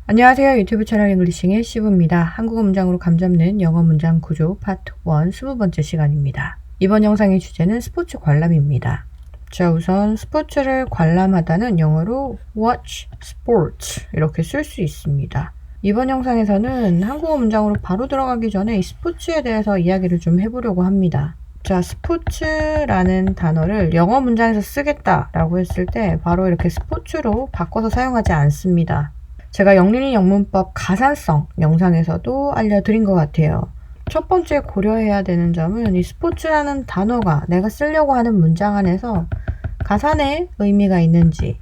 안녕하세요. 유튜브 채널 잉글리싱의 시브입니다. 한국어 문장으로 감잡는 영어 문장 구조 파트 1 20번째 시간입니다. 이번 영상의 주제는 스포츠 관람입니다. 자, 우선 스포츠를 관람하다는 영어로 watch sports 이렇게 쓸 수 있습니다. 이번 영상에서는 한국어 문장으로 바로 들어가기 전에 이 스포츠에 대해서 이야기를 좀 해보려고 합니다. 자, 스포츠라는 단어를 영어 문장에서 쓰겠다라고 했을 때 바로 이렇게 스포츠로 바꿔서 사용하지 않습니다. 제가 영린이 영문법 가산성 영상에서도 알려드린 것 같아요. 첫 번째 고려해야 되는 점은 이 스포츠라는 단어가 내가 쓰려고 하는 문장 안에서 가산의 의미가 있는지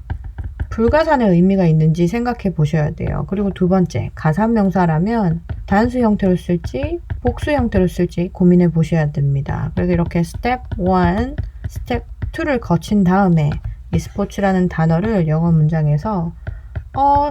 불가산의 의미가 있는지 생각해 보셔야 돼요. 그리고 두 번째, 가산명사라면 단수 형태로 쓸지 복수 형태로 쓸지 고민해 보셔야 됩니다. 그래서 이렇게 스텝 1, 스텝 2를 거친 다음에 이 스포츠라는 단어를 영어 문장에서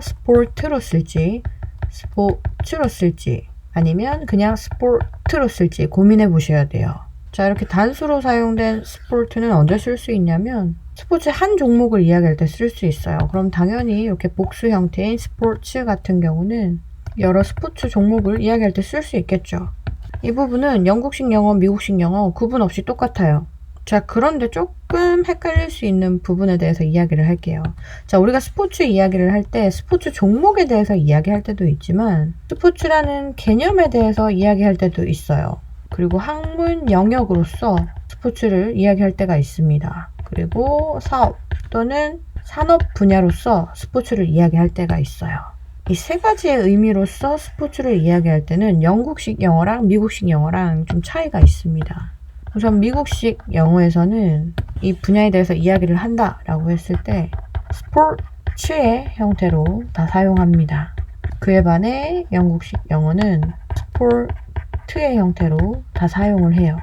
스포츠로 쓸지 스포츠로 쓸지 아니면 그냥 스포츠로 쓸지 고민해 보셔야 돼요. 자, 이렇게 단수로 사용된 스포츠는 언제 쓸 수 있냐면 스포츠 한 종목을 이야기할 때 쓸 수 있어요. 그럼 당연히 이렇게 복수 형태인 스포츠 같은 경우는 여러 스포츠 종목을 이야기할 때 쓸 수 있겠죠. 이 부분은 영국식 영어, 미국식 영어 구분 없이 똑같아요. 자, 그런데 조금 헷갈릴 수 있는 부분에 대해서 이야기를 할게요. 자, 우리가 스포츠 이야기를 할 때 스포츠 종목에 대해서 이야기할 때도 있지만 스포츠라는 개념에 대해서 이야기할 때도 있어요. 그리고 학문 영역으로서 스포츠를 이야기할 때가 있습니다. 그리고 사업 또는 산업 분야로서 스포츠를 이야기할 때가 있어요. 이 세 가지의 의미로서 스포츠를 이야기할 때는 영국식 영어랑 미국식 영어랑 좀 차이가 있습니다. 우선 미국식 영어에서는 이 분야에 대해서 이야기를 한다라고 했을 때 스포츠의 형태로 다 사용합니다. 그에 반해 영국식 영어는 스포츠의 형태로 다 사용을 해요.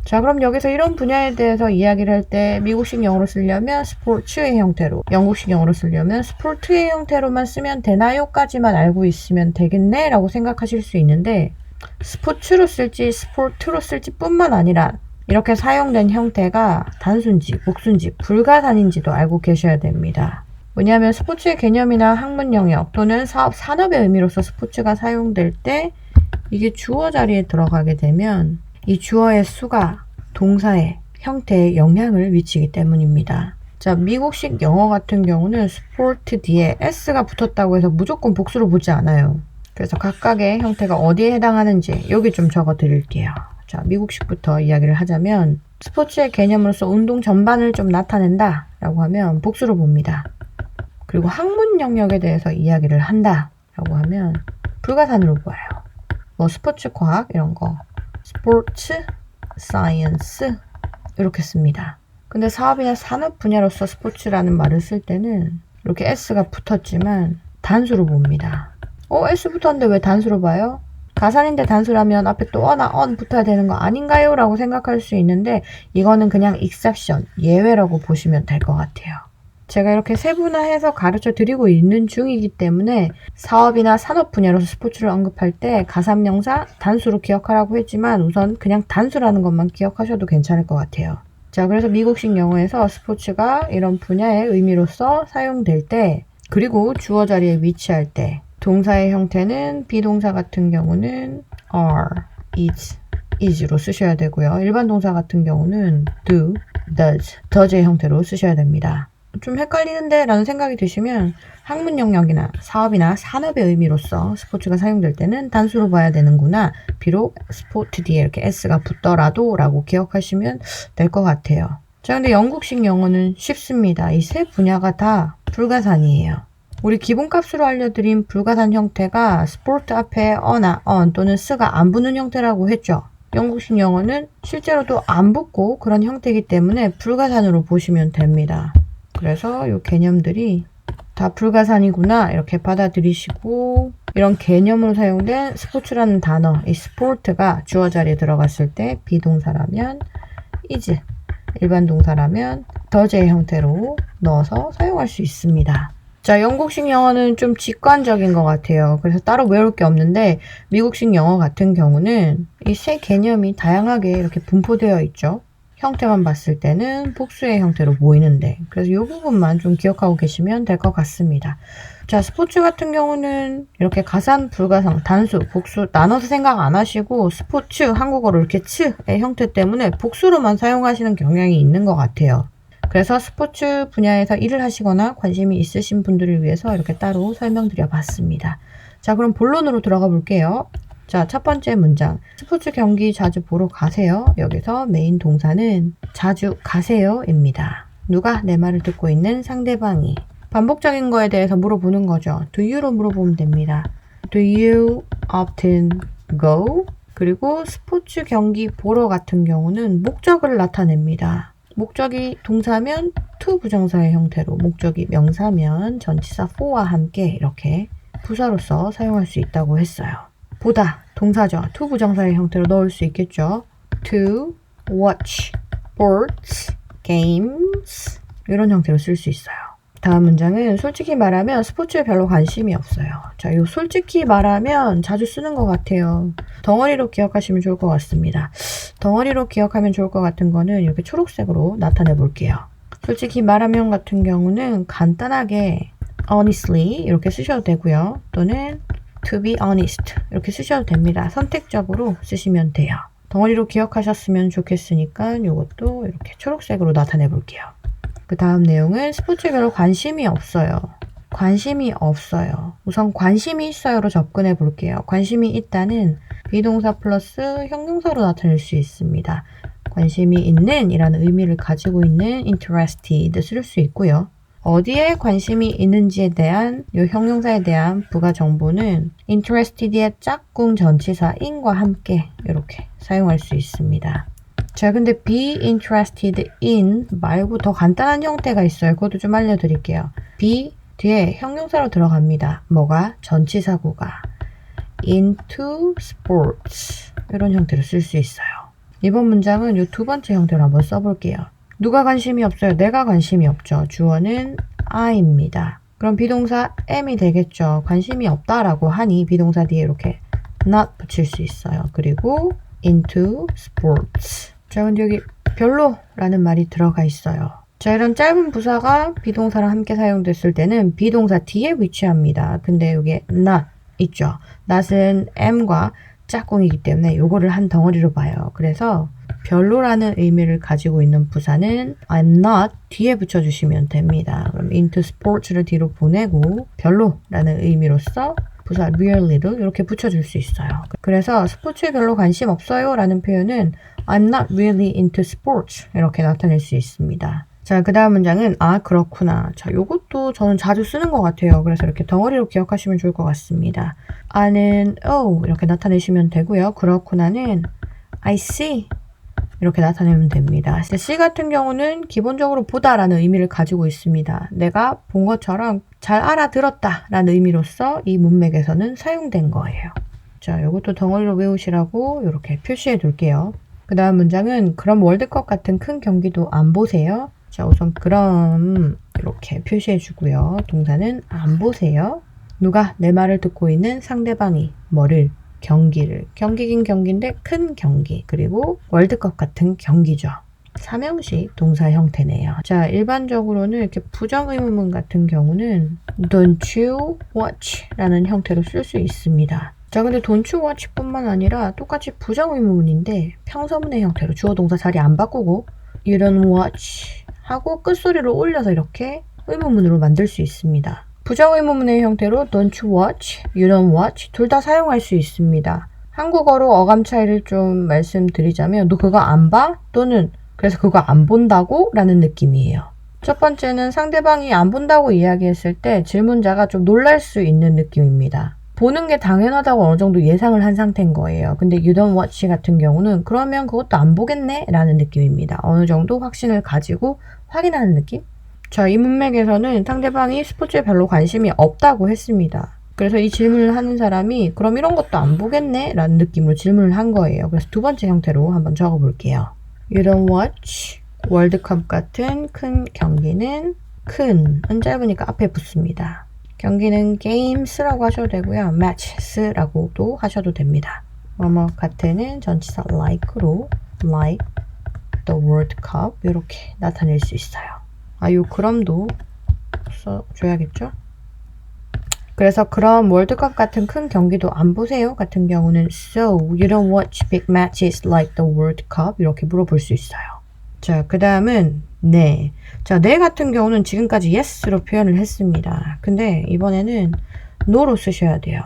자, 그럼 여기서 이런 분야에 대해서 이야기를 할 때 미국식 영어로 쓰려면 스포츠의 형태로, 영국식 영어로 쓰려면 스포츠의 형태로만 쓰면 되나요?까지만 알고 있으면 되겠네 라고 생각하실 수 있는데 스포츠로 쓸지 스포츠로 쓸지 뿐만 아니라 이렇게 사용된 형태가 단수인지 복수인지 불가산인지도 알고 계셔야 됩니다. 왜냐하면 스포츠의 개념이나 학문 영역 또는 사업, 산업의 의미로서 스포츠가 사용될 때 이게 주어 자리에 들어가게 되면 이 주어의 수가 동사의 형태에 영향을 미치기 때문입니다. 자, 미국식 영어 같은 경우는 스포츠 뒤에 s가 붙었다고 해서 무조건 복수로 보지 않아요. 그래서 각각의 형태가 어디에 해당하는지 여기 좀 적어 드릴게요. 자, 미국식부터 이야기를 하자면 스포츠의 개념으로서 운동 전반을 좀 나타낸다 라고 하면 복수로 봅니다. 그리고 학문 영역에 대해서 이야기를 한다 라고 하면 불가산으로 보아요. 뭐 스포츠 과학 이런 거 스포츠 사이언스 이렇게 씁니다. 근데 사업이나 산업 분야로서 스포츠라는 말을 쓸 때는 이렇게 s가 붙었지만 단수로 봅니다. S 붙었는데 왜 단수로 봐요? 가산인데 단수라면 앞에 또 어나 on 붙어야 되는 거 아닌가요? 라고 생각할 수 있는데 이거는 그냥 exception, 예외라고 보시면 될 것 같아요. 제가 이렇게 세분화해서 가르쳐 드리고 있는 중이기 때문에 사업이나 산업 분야로서 스포츠를 언급할 때 가산명사 단수로 기억하라고 했지만 우선 그냥 단수라는 것만 기억하셔도 괜찮을 것 같아요. 자, 그래서 미국식 영어에서 스포츠가 이런 분야의 의미로서 사용될 때 그리고 주어 자리에 위치할 때 동사의 형태는 비동사 같은 경우는 are, is로 쓰셔야 되고요. 일반 동사 같은 경우는 do, does의 형태로 쓰셔야 됩니다. 좀 헷갈리는데 라는 생각이 드시면 학문 영역이나 사업이나 산업의 의미로서 스포츠가 사용될 때는 단수로 봐야 되는구나. 비록 스포츠 뒤에 이렇게 s가 붙더라도 라고 기억하시면 될 것 같아요. 자, 근데 영국식 영어는 쉽습니다. 이 세 분야가 다 불가산이에요. 우리 기본값으로 알려드린 불가산 형태가 스포츠 앞에 어나 on 또는 스가 안 붙는 형태라고 했죠. 영국식 영어는 실제로도 안 붙고 그런 형태이기 때문에 불가산으로 보시면 됩니다. 그래서 이 개념들이 다 불가산이구나 이렇게 받아들이시고 이런 개념으로 사용된 스포츠라는 단어, 이 스포츠가 주어 자리에 들어갔을 때 비동사라면 is, 일반 동사라면 does의 형태로 넣어서 사용할 수 있습니다. 자, 영국식 영어는 좀 직관적인 것 같아요. 그래서 따로 외울 게 없는데 미국식 영어 같은 경우는 이 세 개념이 다양하게 이렇게 분포되어 있죠. 형태만 봤을 때는 복수의 형태로 보이는데, 그래서 이 부분만 좀 기억하고 계시면 될 것 같습니다. 자, 스포츠 같은 경우는 이렇게 가산, 불가산, 단수, 복수 나눠서 생각 안 하시고 스포츠, 한국어로 이렇게 츠의 형태 때문에 복수로만 사용하시는 경향이 있는 것 같아요. 그래서 스포츠 분야에서 일을 하시거나 관심이 있으신 분들을 위해서 이렇게 따로 설명드려 봤습니다. 자, 그럼 본론으로 들어가 볼게요. 자, 첫 번째 문장. 스포츠 경기 자주 보러 가세요. 여기서 메인 동사는 자주 가세요입니다. 누가 내 말을 듣고 있는 상대방이. 반복적인 거에 대해서 물어보는 거죠. Do you로 물어보면 됩니다. Do you often go? 그리고 스포츠 경기 보러 같은 경우는 목적을 나타냅니다. 목적이 동사면 to 부정사의 형태로, 목적이 명사면 전치사 for와 함께 이렇게 부사로서 사용할 수 있다고 했어요. 보다, 동사죠. to 부정사의 형태로 넣을 수 있겠죠. To watch sports games 이런 형태로 쓸 수 있어요. 다음 문장은 솔직히 말하면 스포츠에 별로 관심이 없어요. 자, 요 솔직히 말하면 자주 쓰는 것 같아요. 덩어리로 기억하시면 좋을 것 같습니다. 덩어리로 기억하면 좋을 것 같은 거는 이렇게 초록색으로 나타내 볼게요. 솔직히 말하면 같은 경우는 간단하게 honestly 이렇게 쓰셔도 되고요. 또는 to be honest 이렇게 쓰셔도 됩니다. 선택적으로 쓰시면 돼요. 덩어리로 기억하셨으면 좋겠으니까 이것도 이렇게 초록색으로 나타내 볼게요. 그 다음 내용은 스포츠에 별로 관심이 없어요. 관심이 없어요. 우선 관심이 있어요로 접근해 볼게요. 관심이 있다는 비동사 플러스 형용사로 나타낼 수 있습니다. 관심이 있는 이라는 의미를 가지고 있는 interested 쓸 수 있고요. 어디에 관심이 있는지에 대한 이 형용사에 대한 부가 정보는 interested의 짝꿍 전치사 in과 함께 이렇게 사용할 수 있습니다. 자, 근데 be interested in 말고 더 간단한 형태가 있어요. 그것도 좀 알려드릴게요. be 뒤에 형용사로 들어갑니다. 뭐가? 전치사구가. into sports 이런 형태로 쓸 수 있어요. 이번 문장은 이 두 번째 형태로 한번 써볼게요. 누가 관심이 없어요? 내가 관심이 없죠. 주어는 I입니다. 그럼 비동사 am이 되겠죠. 관심이 없다라고 하니 비동사 뒤에 이렇게 not 붙일 수 있어요. 그리고 into sports. 자, 근데 여기 별로라는 말이 들어가 있어요. 자, 이런 짧은 부사가 비동사랑 함께 사용됐을 때는 비동사 뒤에 위치합니다. 근데 여기 not 있죠. not은 am과 짝꿍이기 때문에 요거를 한 덩어리로 봐요. 그래서 별로라는 의미를 가지고 있는 부사는 I'm not 뒤에 붙여주시면 됩니다. 그럼 into sports를 뒤로 보내고 별로라는 의미로서 부사 really를 이렇게 붙여줄 수 있어요. 그래서 스포츠에 별로 관심 없어요 라는 표현은 I'm not really into sports 이렇게 나타낼 수 있습니다. 자, 그 다음 문장은 아 그렇구나. 자, 요것도 저는 자주 쓰는 것 같아요. 그래서 이렇게 덩어리로 기억하시면 좋을 것 같습니다. 아는 oh 이렇게 나타내시면 되고요. 그렇구나는 I see 이렇게 나타내면 됩니다. C 같은 경우는 기본적으로 보다라는 의미를 가지고 있습니다. 내가 본 것처럼 잘 알아들었다 라는 의미로서 이 문맥에서는 사용된 거예요. 자, 이것도 덩어리로 외우시라고 이렇게 표시해 둘게요. 그 다음 문장은 그럼 월드컵 같은 큰 경기도 안 보세요? 자, 우선 그럼 이렇게 표시해 주고요. 동사는 안 보세요. 누가 내 말을 듣고 있는 상대방이 뭐를? 경기를. 경기긴 경기인데 큰 경기. 그리고 월드컵 같은 경기죠. 삼형식 동사 형태네요. 자, 일반적으로는 이렇게 부정의문문 같은 경우는 don't you watch 라는 형태로 쓸 수 있습니다. 자, 근데 don't you watch 뿐만 아니라 똑같이 부정의문문인데 평서문의 형태로 주어 동사 자리 안 바꾸고 you don't watch 하고 끝소리를 올려서 이렇게 의문문으로 만들 수 있습니다. 부정의문문의 형태로 don't you watch, you don't watch 둘 다 사용할 수 있습니다. 한국어로 어감 차이를 좀 말씀드리자면 너 그거 안 봐? 또는 그래서 그거 안 본다고? 라는 느낌이에요. 첫 번째는 상대방이 안 본다고 이야기했을 때 질문자가 좀 놀랄 수 있는 느낌입니다. 보는 게 당연하다고 어느 정도 예상을 한 상태인 거예요. 근데 you don't watch 같은 경우는 그러면 그것도 안 보겠네? 라는 느낌입니다. 어느 정도 확신을 가지고 확인하는 느낌? 자, 이 문맥에서는 상대방이 스포츠에 별로 관심이 없다고 했습니다. 그래서 이 질문을 하는 사람이 그럼 이런 것도 안 보겠네? 라는 느낌으로 질문을 한 거예요. 그래서 두 번째 형태로 한번 적어볼게요. You don't watch 월드컵 같은 큰 경기는 큰은 짧으니까 앞에 붙습니다. 경기는 games라고 하셔도 되고요. matches라고도 하셔도 됩니다. 뭐뭐 같은은 전치사 like로 like the World Cup 이렇게 나타낼 수 있어요. 요 그럼도 써줘야겠죠? 그래서 그럼 월드컵 같은 큰 경기도 안 보세요? 같은 경우는 So you don't watch big matches like the World Cup? 이렇게 물어볼 수 있어요. 자, 그 다음은 네. 자, 네 같은 경우는 지금까지 yes로 표현을 했습니다. 근데 이번에는 no로 쓰셔야 돼요.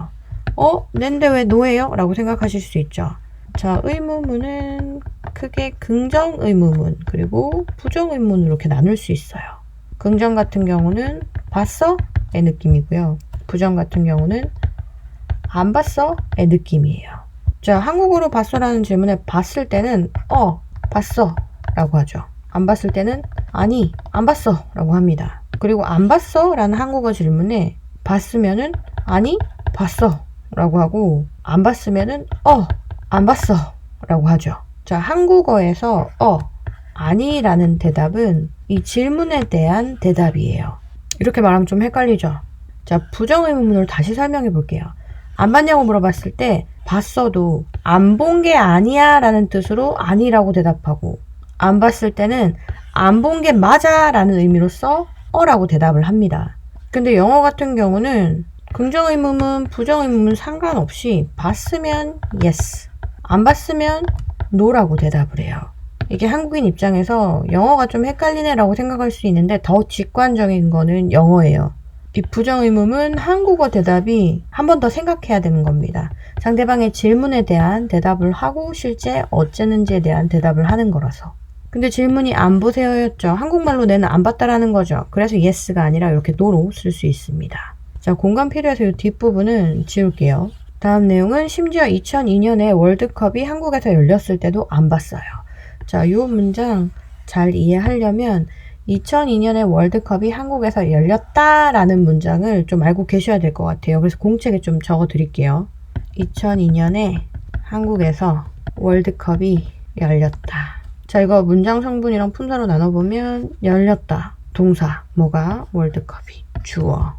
낸데 왜 no예요? 라고 생각하실 수 있죠. 자, 의문문은 크게 긍정 의문문 그리고 부정 의문문 이렇게 나눌 수 있어요. 긍정 같은 경우는 봤어? 의 느낌이고요. 부정 같은 경우는 안 봤어? 의 느낌이에요. 자, 한국어로 봤어라는 질문에 봤을 때는 봤어 라고 하죠. 안 봤을 때는 아니, 안 봤어 라고 합니다. 그리고 안 봤어? 라는 한국어 질문에 봤으면은 아니, 봤어 라고 하고 안 봤으면은 안 봤어 라고 하죠. 자, 한국어에서 아니 라는 대답은 이 질문에 대한 대답이에요. 이렇게 말하면 좀 헷갈리죠. 자, 부정의문문을 다시 설명해 볼게요. 안 봤냐고 물어봤을 때 봤어도 안 본 게 아니야 라는 뜻으로 아니라고 대답하고 안 봤을 때는 안 본 게 맞아 라는 의미로써 라고 대답을 합니다. 근데 영어 같은 경우는 긍정의문문, 부정의문문 상관없이 봤으면 yes, 안 봤으면 no라고 대답을 해요. 이게 한국인 입장에서 영어가 좀 헷갈리네 라고 생각할 수 있는데 더 직관적인 거는 영어예요. 이 부정의문은 한국어 대답이 한 번 더 생각해야 되는 겁니다. 상대방의 질문에 대한 대답을 하고 실제 어쨌는지에 대한 대답을 하는 거라서. 근데 질문이 안 보세요였죠. 한국말로 내는 안 봤다라는 거죠. 그래서 yes가 아니라 이렇게 no로 쓸 수 있습니다. 자, 공간 필요해서 이 뒷부분은 지울게요. 다음 내용은 심지어 2002년에 월드컵이 한국에서 열렸을 때도 안 봤어요. 자, 이 문장 잘 이해하려면 2002년에 월드컵이 한국에서 열렸다라는 문장을 좀 알고 계셔야 될 것 같아요. 그래서 공책에 좀 적어 드릴게요. 2002년에 한국에서 월드컵이 열렸다. 자, 이거 문장 성분이랑 품사로 나눠보면 열렸다. 동사, 뭐가? 월드컵이. 주어.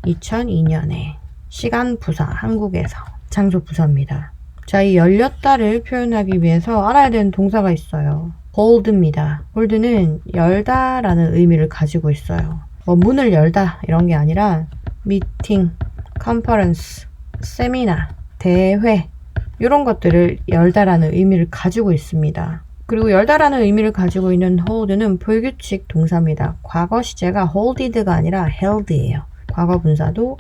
2002년에. 시간 부사, 한국에서. 장소 부사입니다. 자, 이 열렸다를 표현하기 위해서 알아야 되는 동사가 있어요. hold입니다. hold는 열다 라는 의미를 가지고 있어요. 뭐 문을 열다 이런 게 아니라 미팅, 컨퍼런스, 세미나, 대회 이런 것들을 열다라는 의미를 가지고 있습니다. 그리고 열다라는 의미를 가지고 있는 hold는 불규칙 동사입니다. 과거 시제가 holded가 아니라 held예요. 과거 분사도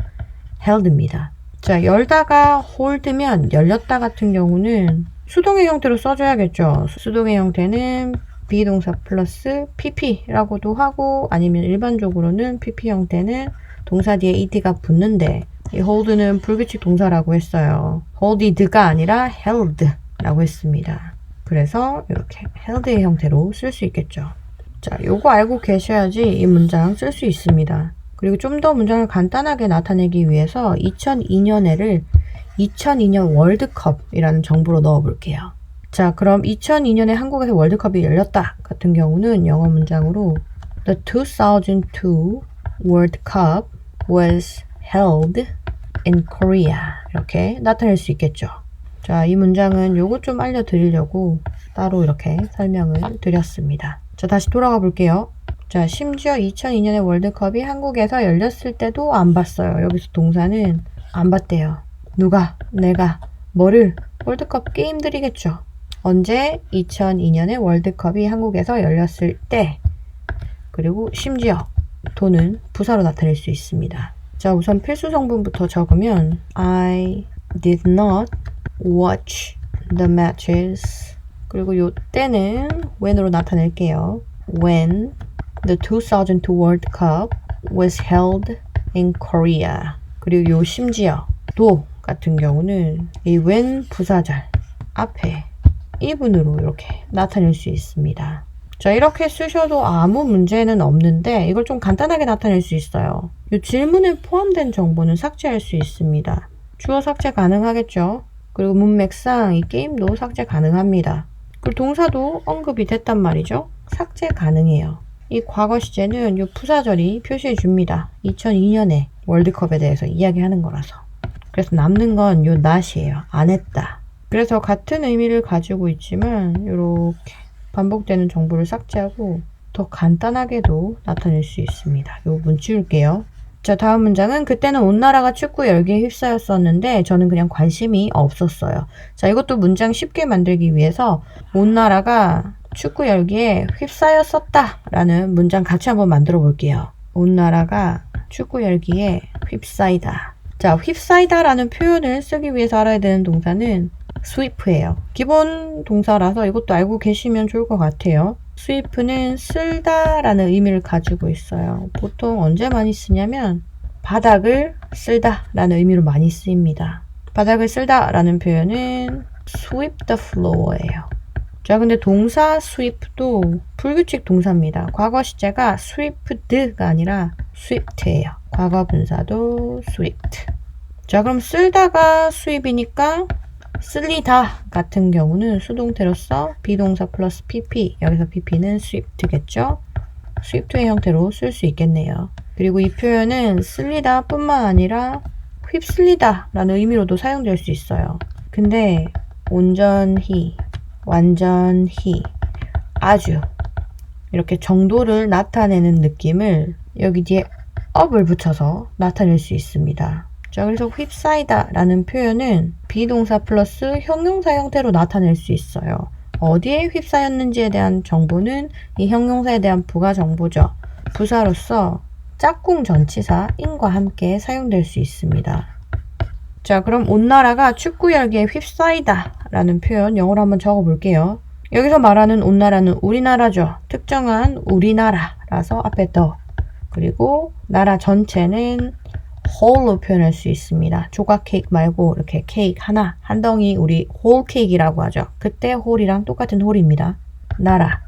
held입니다. 자, 열다가 hold면 열렸다 같은 경우는 수동의 형태로 써줘야겠죠. 수동의 형태는 비동사 플러스 pp라고도 하고 아니면 일반적으로는 pp 형태는 동사 뒤에 ed가 붙는데 이 hold는 불규칙 동사라고 했어요. holded가 아니라 held라고 했습니다. 그래서 이렇게 held의 형태로 쓸 수 있겠죠. 자, 요거 알고 계셔야지 이 문장 쓸 수 있습니다. 그리고 좀 더 문장을 간단하게 나타내기 위해서 2002년에를 2002년 월드컵이라는 정보로 넣어 볼게요. 자, 그럼 2002년에 한국에서 월드컵이 열렸다 같은 경우는 영어 문장으로 The 2002 World Cup was held in Korea 이렇게 나타낼 수 있겠죠. 자, 이 문장은 요거 좀 알려드리려고 따로 이렇게 설명을 드렸습니다. 자, 다시 돌아가 볼게요. 자, 심지어 2002년에 월드컵이 한국에서 열렸을 때도 안 봤어요. 여기서 동사는 안 봤대요. 누가? 내가. 뭐를? 월드컵 게임들이겠죠. 언제? 2002년에 월드컵이 한국에서 열렸을 때. 그리고 심지어 도는 부사로 나타낼 수 있습니다. 자, 우선 필수 성분부터 적으면 I did not watch the matches. 그리고 요 때는 when으로 나타낼게요. When the 2002 World Cup was held in Korea. 그리고 요 심지어 도 같은 경우는 이 when 부사절 앞에 이분으로 이렇게 나타낼 수 있습니다. 자, 이렇게 쓰셔도 아무 문제는 없는데 이걸 좀 간단하게 나타낼 수 있어요. 이 질문에 포함된 정보는 삭제할 수 있습니다. 주어 삭제 가능하겠죠. 그리고 문맥상 이 게임도 삭제 가능합니다. 그리고 동사도 언급이 됐단 말이죠. 삭제 가능해요. 이 과거 시제는 이 부사절이 표시해 줍니다. 2002년에 월드컵에 대해서 이야기하는 거라서. 그래서 남는 건 요 not이에요. 안 했다. 그래서 같은 의미를 가지고 있지만 이렇게 반복되는 정보를 삭제하고 더 간단하게도 나타낼 수 있습니다. 이 부분 지울게요. 자, 다음 문장은 그때는 온 나라가 축구 열기에 휩싸였었는데 저는 그냥 관심이 없었어요. 자, 이것도 문장 쉽게 만들기 위해서 온 나라가 축구 열기에 휩싸였었다 라는 문장 같이 한번 만들어 볼게요. 온 나라가 축구 열기에 휩싸이다. 자, 휩싸이다 라는 표현을 쓰기 위해서 알아야 되는 동사는 sweep예요. 기본 동사라서 이것도 알고 계시면 좋을 것 같아요. sweep는 쓸다 라는 의미를 가지고 있어요. 보통 언제 많이 쓰냐면 바닥을 쓸다 라는 의미로 많이 쓰입니다. 바닥을 쓸다 라는 표현은 sweep the floor예요. 자, 근데 동사 sweep도 불규칙 동사입니다. 과거 시제가 sweeped가 아니라 sweeped예요. 과거 분사도 sweeped. 자, 그럼 쓸다가 sweep이니까 쓸리다 같은 경우는 수동태로서 비동사 플러스 pp, 여기서 pp는 sweeped겠죠? sweeped의 형태로 쓸 수 있겠네요. 그리고 이 표현은 쓸리다 뿐만 아니라 휩쓸리다 라는 의미로도 사용될 수 있어요. 근데 온전히, 완전히, 아주 이렇게 정도를 나타내는 느낌을 여기 뒤에 up을 붙여서 나타낼 수 있습니다. 자, 그래서 휩싸이다 라는 표현은 비동사 플러스 형용사 형태로 나타낼 수 있어요. 어디에 휩싸였는지에 대한 정보는 이 형용사에 대한 부가 정보죠. 부사로서 짝꿍 전치사 in과 함께 사용될 수 있습니다. 자, 그럼 온 나라가 축구 열기에 휩싸이다 라는 표현 영어로 한번 적어 볼게요. 여기서 말하는 온 나라는 우리나라죠. 특정한 우리나라라서 앞에 더, 그리고 나라 전체는 whole로 표현할 수 있습니다. 조각 케이크 말고 이렇게 케이크 하나, 한 덩이 우리 whole 케이크라고 하죠. 그때 whole이랑 똑같은 whole입니다. 나라,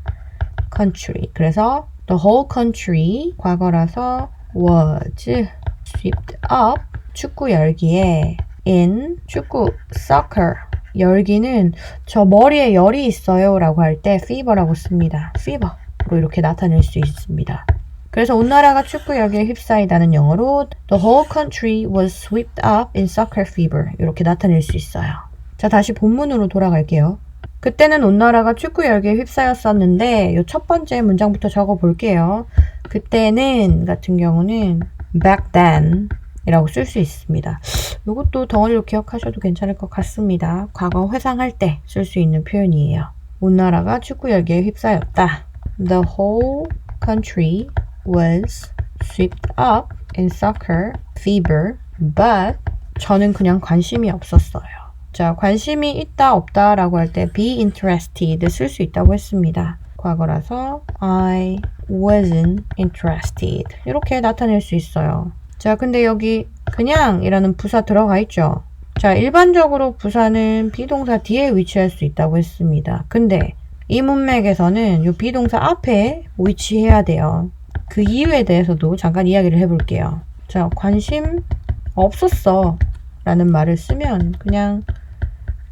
country. 그래서 the whole country, 과거라서 was swept up, 축구 열기에 in, 축구, soccer, 열기는 저 머리에 열이 있어요 라고 할 때 fever라고 씁니다. fever로 이렇게 나타낼 수 있습니다. 그래서 온 나라가 축구 열기에 휩싸이다는 영어로 The whole country was swept up in soccer fever 이렇게 나타낼 수 있어요. 자, 다시 본문으로 돌아갈게요. 그때는 온 나라가 축구 열기에 휩싸였었는데 이 첫 번째 문장부터 적어 볼게요. 그때는 같은 경우는 back then 이라고 쓸 수 있습니다. 이것도 덩어리로 기억하셔도 괜찮을 것 같습니다. 과거 회상할 때 쓸 수 있는 표현이에요. 온 나라가 축구 열기에 휩싸였다. The whole country was swept up in soccer fever, but 저는 그냥 관심이 없었어요. 자, 관심이 있다 없다 라고 할 때 be interested 쓸 수 있다고 했습니다. 과거라서 I wasn't interested 이렇게 나타낼 수 있어요. 자, 근데 여기 그냥 이라는 부사 들어가 있죠. 자, 일반적으로 부사는 비동사 뒤에 위치할 수 있다고 했습니다. 근데 이 문맥에서는 이 비동사 앞에 위치해야 돼요. 그 이유에 대해서도 잠깐 이야기를 해볼게요. 자, 관심 없었어 라는 말을 쓰면 그냥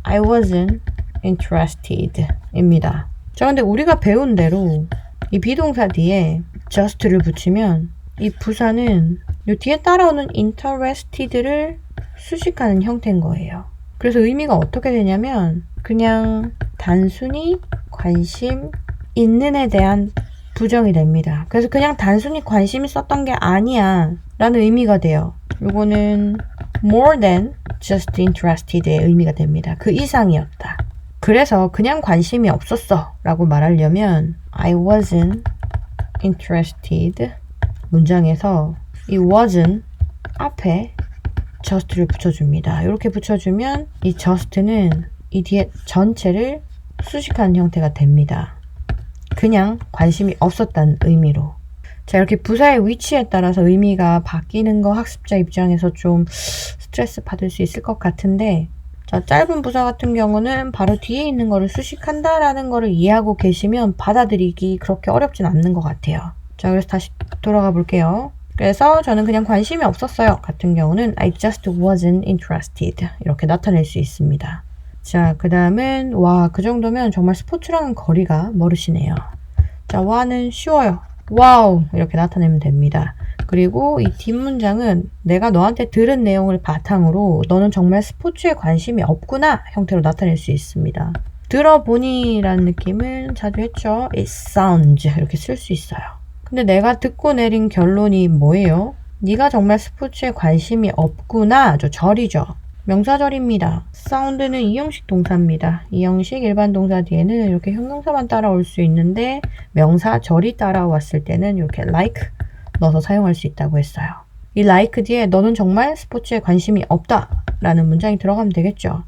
I wasn't interested 입니다. 자, 근데 우리가 배운 대로 이 비동사 뒤에 just를 붙이면 이 부사는 이 뒤에 따라오는 interested를 수식하는 형태인 거예요. 그래서 의미가 어떻게 되냐면 그냥 단순히 관심 있는 에 대한 부정이 됩니다. 그래서 그냥 단순히 관심 있었던 게 아니야 라는 의미가 돼요. 요거는 more than just interested의 의미가 됩니다. 그 이상이었다. 그래서 그냥 관심이 없었어 라고 말하려면 I wasn't interested 문장에서 이 wasn't 앞에 just를 붙여줍니다. 이렇게 붙여주면 이 just는 이 뒤에 전체를 수식하는 형태가 됩니다. 그냥 관심이 없었다는 의미로. 자, 이렇게 부사의 위치에 따라서 의미가 바뀌는 거 학습자 입장에서 좀 스트레스 받을 수 있을 것 같은데, 자, 짧은 부사 같은 경우는 바로 뒤에 있는 거를 수식한다라는 거를 이해하고 계시면 받아들이기 그렇게 어렵진 않는 것 같아요. 자, 그래서 다시 돌아가 볼게요. 그래서 저는 그냥 관심이 없었어요 같은 경우는 I just wasn't interested 이렇게 나타낼 수 있습니다. 자, 그 다음은 와, 그 정도면 정말 스포츠랑은 거리가 멀으시네요. 자, 와는 쉬워요. 와우 이렇게 나타내면 됩니다. 그리고 이 뒷문장은 내가 너한테 들은 내용을 바탕으로 너는 정말 스포츠에 관심이 없구나 형태로 나타낼 수 있습니다. 들어보니 라는 느낌은 자주 했죠. It sounds 이렇게 쓸 수 있어요. 근데 내가 듣고 내린 결론이 뭐예요? 네가 정말 스포츠에 관심이 없구나. 저 절이죠. 명사절입니다. sound는 이형식 동사입니다. 이형식 일반 동사 뒤에는 이렇게 형용사만 따라올 수 있는데 명사절이 따라왔을 때는 이렇게 like 넣어서 사용할 수 있다고 했어요. 이 like 뒤에 너는 정말 스포츠에 관심이 없다 라는 문장이 들어가면 되겠죠.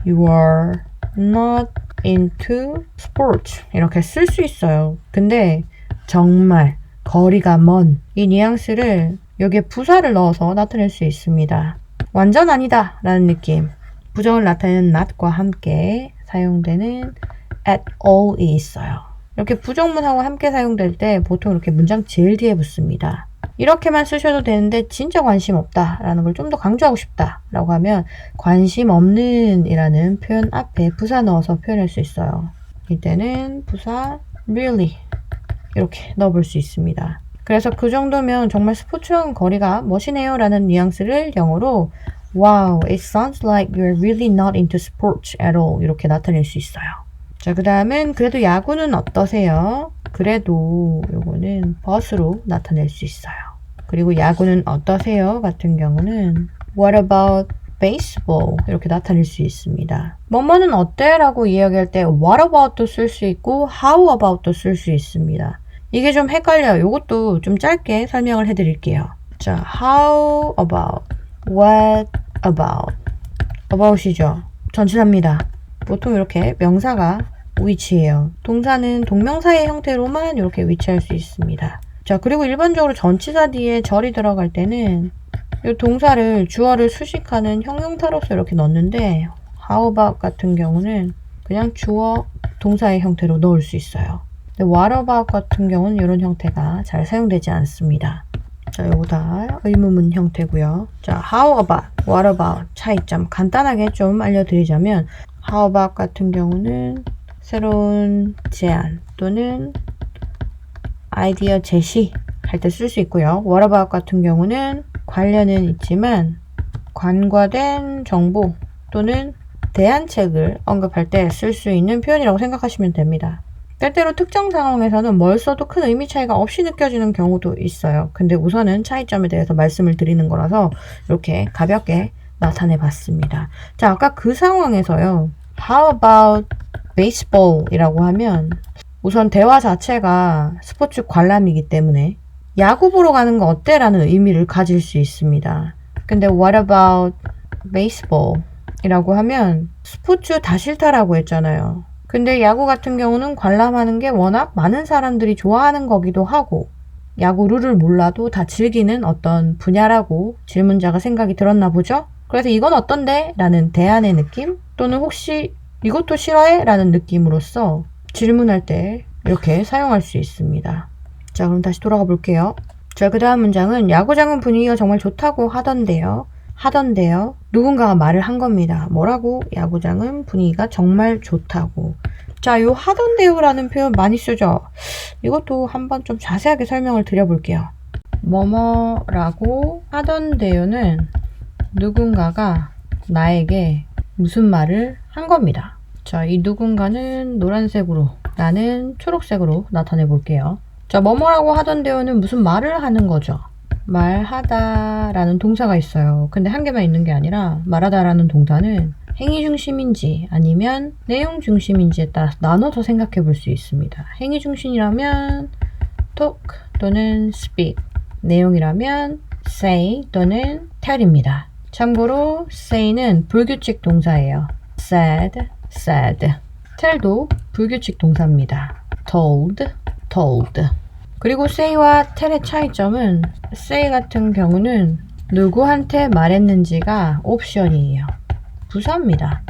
You are not into sports 이렇게 쓸 수 있어요. 근데 정말 거리가 먼 이 뉘앙스를 여기에 부사를 넣어서 나타낼 수 있습니다. 완전 아니다 라는 느낌. 부정을 나타내는 not과 함께 사용되는 at all이 있어요. 이렇게 부정문하고 함께 사용될 때 보통 이렇게 문장 제일 뒤에 붙습니다. 이렇게만 쓰셔도 되는데 진짜 관심 없다 라는 걸 좀 더 강조하고 싶다 라고 하면 관심 없는 이라는 표현 앞에 부사 넣어서 표현할 수 있어요. 이때는 부사 really 이렇게 넣어볼 수 있습니다. 그래서 그 정도면 정말 스포츠와는 거리가 멋이네요 라는 뉘앙스를 영어로 Wow, it sounds like you're really not into sports at all 이렇게 나타낼 수 있어요. 자, 그 다음은 그래도 야구는 어떠세요? 그래도 요거는 but으로 나타낼 수 있어요. 그리고 야구는 어떠세요? 같은 경우는 What about baseball? 이렇게 나타낼 수 있습니다. 뭐뭐는 어때? 라고 이야기할 때 what about도 쓸 수 있고 how about도 쓸 수 있습니다. 이게 좀 헷갈려요. 이것도 좀 짧게 설명을 해드릴게요. 자, how about, what about, about이죠. 전치사입니다. 보통 이렇게 명사가 위치해요. 동사는 동명사의 형태로만 이렇게 위치할 수 있습니다. 자, 그리고 일반적으로 전치사 뒤에 절이 들어갈 때는 이 동사를 주어를 수식하는 형용사로서 이렇게 넣는데 how about 같은 경우는 그냥 주어 동사의 형태로 넣을 수 있어요. 근데 what about 같은 경우는 이런 형태가 잘 사용되지 않습니다. 자, 요거 다 의문문 형태고요. 자, how about, what about 차이점 간단하게 좀 알려드리자면 how about 같은 경우는 새로운 제안 또는 아이디어 제시할 때 쓸 수 있고요. What about 같은 경우는 관련은 있지만 관과된 정보 또는 대안책을 언급할 때 쓸 수 있는 표현이라고 생각하시면 됩니다. 때때로 특정 상황에서는 뭘 써도 큰 의미 차이가 없이 느껴지는 경우도 있어요. 근데 우선은 차이점에 대해서 말씀을 드리는 거라서 이렇게 가볍게 나타내 봤습니다. 자, 아까 그 상황에서요. How about baseball 이라고 하면 우선 대화 자체가 스포츠 관람이기 때문에 야구 보러 가는 거 어때? 라는 의미를 가질 수 있습니다. 근데 what about baseball 이라고 하면 스포츠 다 싫다라고 했잖아요. 근데 야구 같은 경우는 관람하는 게 워낙 많은 사람들이 좋아하는 거기도 하고 야구 룰을 몰라도 다 즐기는 어떤 분야라고 질문자가 생각이 들었나 보죠? 그래서 이건 어떤데? 라는 대안의 느낌? 또는 혹시 이것도 싫어해? 라는 느낌으로써 질문할 때 이렇게 사용할 수 있습니다. 자, 그럼 다시 돌아가 볼게요. 자, 그 다음 문장은 야구장은 분위기가 정말 좋다고 하던데요. 누군가가 말을 한 겁니다. 뭐라고? 야구장은 분위기가 정말 좋다고. 자, 요 하던데요 라는 표현 많이 쓰죠. 이것도 한번 좀 자세하게 설명을 드려볼게요. 뭐뭐라고 하던데요는 누군가가 나에게 무슨 말을 한 겁니다. 자, 이 누군가는 노란색으로, 나는 초록색으로 나타내 볼게요. 자, 뭐뭐라고 하던데요는 무슨 말을 하는 거죠. 말하다 라는 동사가 있어요. 근데 한 개만 있는 게 아니라 말하다 라는 동사는 행위 중심인지 아니면 내용 중심인지에 따라 나눠서 생각해 볼 수 있습니다. 행위 중심이라면 talk 또는 speak, 내용이라면 say 또는 tell입니다. 참고로 say는 불규칙 동사예요. said, tell도 불규칙 동사입니다. told. 그리고 say와 tell의 차이점은 say 같은 경우는 누구한테 말했는지가 옵션이에요. 부사입니다.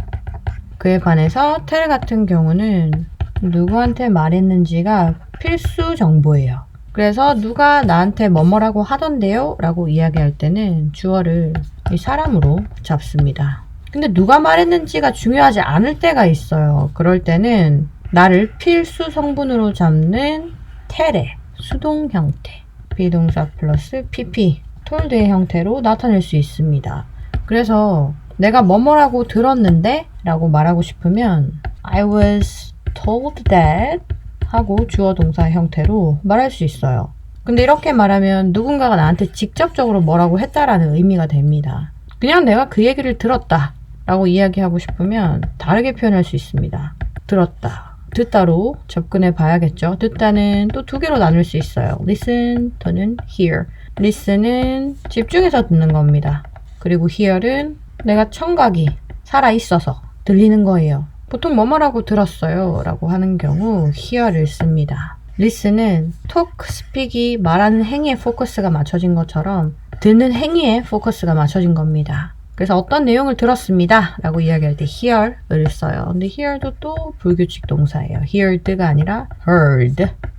그에 반해서 tell 같은 경우는 누구한테 말했는지가 필수 정보예요. 그래서 누가 나한테 뭐뭐라고 하던데요? 라고 이야기할 때는 주어를 이 사람으로 잡습니다. 근데 누가 말했는지가 중요하지 않을 때가 있어요. 그럴 때는 나를 필수 성분으로 잡는 tell의 수동 형태, 비동사 플러스 pp, told의 형태로 나타낼 수 있습니다. 그래서 내가 뭐뭐라고 들었는데 라고 말하고 싶으면 I was told that 하고 주어 동사 형태로 말할 수 있어요. 근데 이렇게 말하면 누군가가 나한테 직접적으로 뭐라고 했다라는 의미가 됩니다. 그냥 내가 그 얘기를 들었다 라고 이야기하고 싶으면 다르게 표현할 수 있습니다. 들었다, 듣다로 접근해 봐야겠죠. 듣다는 또 두 개로 나눌 수 있어요. listen 또는 hear. listen은 집중해서 듣는 겁니다. 그리고 hear은 내가 청각이 살아있어서 들리는 거예요. 보통 뭐뭐라고 들었어요 라고 하는 경우 hear를 씁니다. listen은 talk, speak이 말하는 행위에 포커스가 맞춰진 것처럼 듣는 행위에 포커스가 맞춰진 겁니다. 그래서 어떤 내용을 들었습니다 라고 이야기할 때 hear을 써요. 근데 hear도 또 불규칙 동사예요. heard가 아니라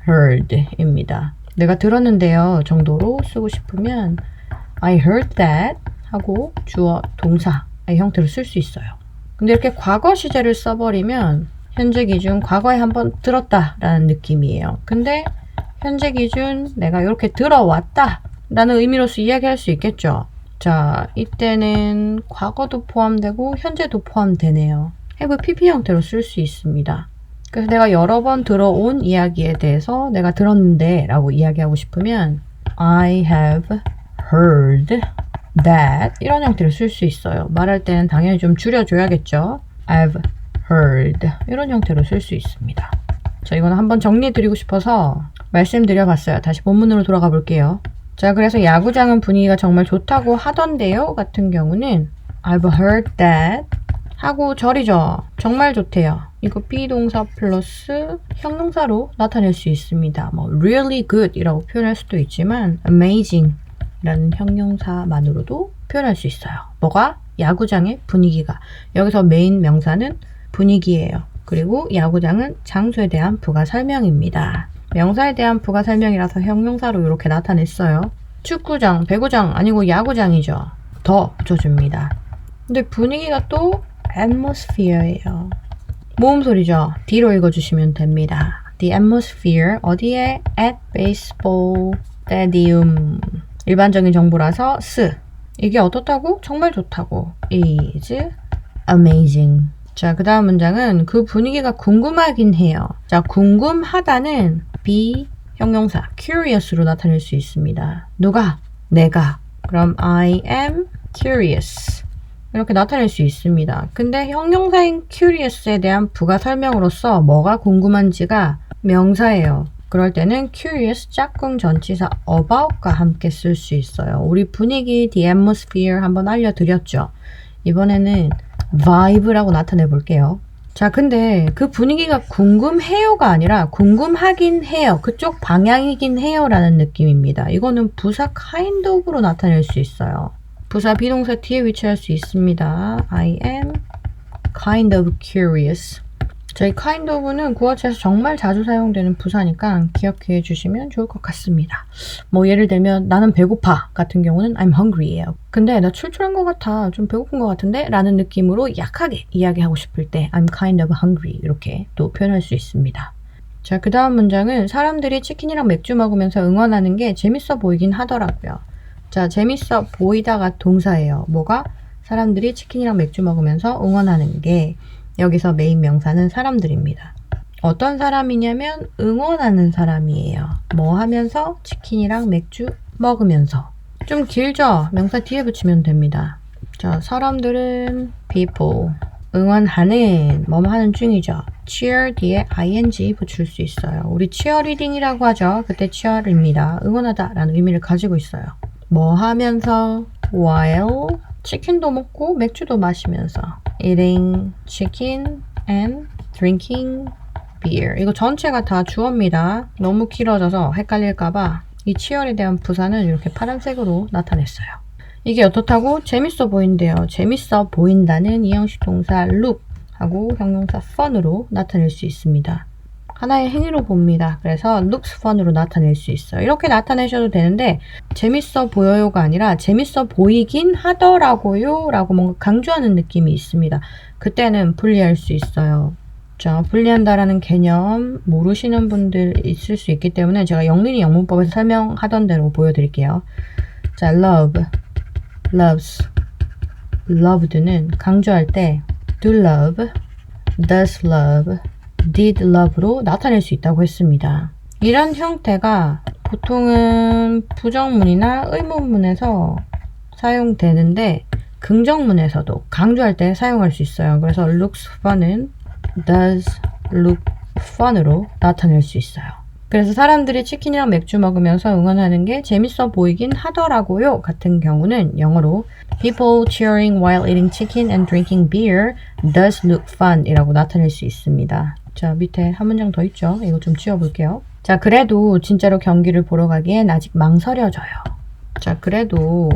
heard입니다. 내가 들었는데요 정도로 쓰고 싶으면 I heard that 하고 주어 동사의 형태로 쓸 수 있어요. 근데 이렇게 과거 시제를 써버리면 현재 기준 과거에 한번 들었다 라는 느낌이에요. 근데 현재 기준 내가 이렇게 들어왔다 라는 의미로서 이야기할 수 있겠죠. 자, 이때는 과거도 포함되고 현재도 포함되네요. have pp 형태로 쓸 수 있습니다. 그래서 내가 여러 번 들어온 이야기에 대해서 내가 들었는데 라고 이야기하고 싶으면 I have heard that 이런 형태로 쓸 수 있어요. 말할 때는 당연히 좀 줄여줘야겠죠. I've heard 이런 형태로 쓸 수 있습니다. 자, 이거는 한번 정리해드리고 싶어서 말씀드려봤어요. 다시 본문으로 돌아가 볼게요. 자, 그래서 야구장은 분위기가 정말 좋다고 하던데요 같은 경우는 I've heard that 하고 절이죠. 정말 좋대요. 이거 비동사 플러스 형용사로 나타낼 수 있습니다. 뭐 really good 이라고 표현할 수도 있지만 amazing 라는 형용사만으로도 표현할 수 있어요. 뭐가? 야구장의 분위기가. 여기서 메인 명사는 분위기예요. 그리고 야구장은 장소에 대한 부가 설명입니다. 명사에 대한 부가 설명이라서 형용사로 이렇게 나타냈어요. 축구장, 배구장 아니고 야구장이죠. 더 붙여줍니다. 근데 분위기가 또 atmosphere예요. 모음소리죠. D로 읽어주시면 됩니다. The atmosphere 어디에? At baseball stadium. 일반적인 정보라서 이게 어떻다고? 정말 좋다고. is amazing. 자, 그 다음 문장은 그 분위기가 궁금하긴 해요. 자, 궁금하다는 be 형용사 curious로 나타낼 수 있습니다. 누가? 내가. 그럼 I am curious. 이렇게 나타낼 수 있습니다. 근데 형용사인 curious에 대한 부가 설명으로서 뭐가 궁금한지가 명사예요. 그럴 때는 curious 짝꿍 전치사 about과 함께 쓸 수 있어요. 우리 분위기 the atmosphere 한번 알려드렸죠. 이번에는 vibe라고 나타내 볼게요. 자, 근데 그 분위기가 궁금해요가 아니라 궁금하긴 해요. 그쪽 방향이긴 해요 라는 느낌입니다. 이거는 부사 kind of로 나타낼 수 있어요. 부사 비동사 뒤에 위치할 수 있습니다. I am kind of curious. 자, 이 kind of는 구어체에서 정말 자주 사용되는 부사니까 기억해 주시면 좋을 것 같습니다. 뭐 예를 들면 나는 배고파 같은 경우는 I'm hungry예요. 근데 나 출출한 것 같아. 좀 배고픈 것 같은데? 라는 느낌으로 약하게 이야기하고 싶을 때 I'm kind of hungry 이렇게 또 표현할 수 있습니다. 자, 그 다음 문장은 사람들이 치킨이랑 맥주 먹으면서 응원하는 게 재밌어 보이긴 하더라고요. 자, 재밌어 보이다가 동사예요. 뭐가? 사람들이 치킨이랑 맥주 먹으면서 응원하는 게 여기서 메인 명사는 사람들입니다. 어떤 사람이냐면 응원하는 사람이에요. 뭐 하면서? 치킨이랑 맥주 먹으면서. 좀 길죠? 명사 뒤에 붙이면 됩니다. 자, 사람들은 people. 응원하는 뭐뭐 하는 중이죠. cheer 뒤에 ing 붙일 수 있어요. 우리 cheerleading이라고 하죠. 그때 cheer입니다. 응원하다 라는 의미를 가지고 있어요. 뭐 하면서? while 치킨도 먹고 맥주도 마시면서 eating chicken and drinking beer. 이거 전체가 다 주어입니다. 너무 길어져서 헷갈릴까봐 이 치열에 대한 부사는 이렇게 파란색으로 나타냈어요. 이게 어떻다고? 재밌어 보인대요. 재밌어 보인다는 이형식 동사 look 하고 형용사 fun으로 나타낼 수 있습니다. 하나의 행위로 봅니다. 그래서 looks fun으로 나타낼 수 있어요. 이렇게 나타내셔도 되는데 재밌어 보여요가 아니라 재밌어 보이긴 하더라고요 라고 뭔가 강조하는 느낌이 있습니다. 그때는 분리할 수 있어요. 자, 분리한다라는 개념 모르시는 분들 있을 수 있기 때문에 제가 영린이 영문법에서 설명하던 대로 보여드릴게요. 자, love, loves, loved는 강조할 때 do love, does love, did love로 나타낼 수 있다고 했습니다. 이런 형태가 보통은 부정문이나 의문문에서 사용되는데 긍정문에서도 강조할 때 사용할 수 있어요. 그래서 looks fun은 does look fun으로 나타낼 수 있어요. 그래서 사람들이 치킨이랑 맥주 먹으면서 응원하는 게 재밌어 보이긴 하더라고요 같은 경우는 영어로 People cheering while eating chicken and drinking beer does look fun 이라고 나타낼 수 있습니다. 자, 밑에 한 문장 더 있죠. 이거 좀 지워볼게요. 자, 그래도 진짜로 경기를 보러 가기엔 아직 망설여져요. 자, 그래도